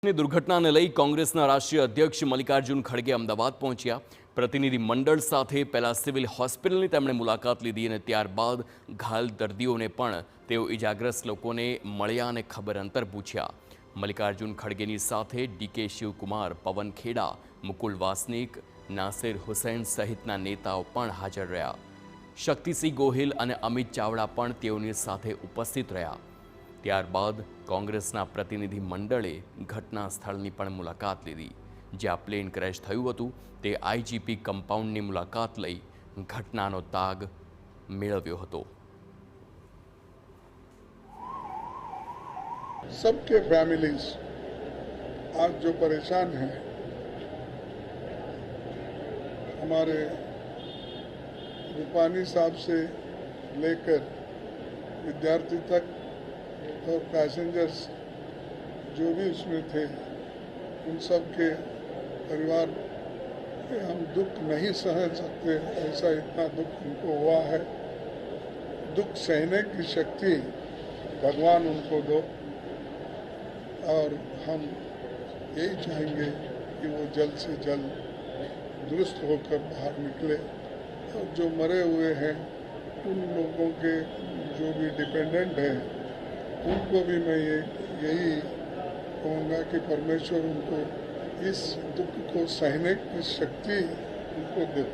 ની દુર્ઘટનાને લઈ કોંગ્રેસના રાષ્ટ્રીય અધ્યક્ષ મલ્લિકાર્જુન ખડગે અમદાવાદ પહોંચ્યા. પ્રતિનિધિ મંડળ સાથે પહેલા સિવિલ હોસ્પિટલની તેમણે મુલાકાત લીધી અને ત્યારબાદ ઘાયલ દર્દીઓને પણ તેઓ ઇજાગ્રસ્ત લોકોને મળ્યા અને ખબર અંતર પૂછ્યા. મલ્લિકાર્જુન ખડગેની સાથે ડીકે શિવકુમાર, પવન ખેડા, મુકુલ વાસનિક, નાસિર હુસૈન સહિતના નેતાઓ પણ હાજર રહ્યા. શક્તિસિંહ ગોહિલ અને અમિત ચાવડા પણ તેઓની સાથે ઉપસ્થિત રહ્યા. ત્યારબાદ કોંગ્રેસના પ્રતિનિધિ મંડળે ઘટના સ્થળની પણ મુલાકાત લીધી. જ્યાં પ્લેન ક્રેશ થયું હતું તે આઈજીપી કમ્પાઉન્ડની મુલાકાત લઈ ઘટનાનો તાગ મેળવ્યો હતો. सबके फैमिलीज आज जो परेशान हैं, हमारे रूपानी साहब से लेकर विद्यार्थी तक और पैसेंजर्स जो भी उसमें थे, उन सब के परिवार हम दुख नहीं सहन सकते, ऐसा इतना दुख उनको हुआ है. दुख सहने की शक्ति भगवान उनको दो और हम यही चाहेंगे कि वो जल्द से जल्द दुरुस्त होकर बाहर निकले. और जो मरे हुए हैं उन लोगों के जो भी डिपेंडेंट हैं उनको भी मैं यही कहूँगा कि परमेश्वर उनको इस दुख को सहने की शक्ति उनको दे.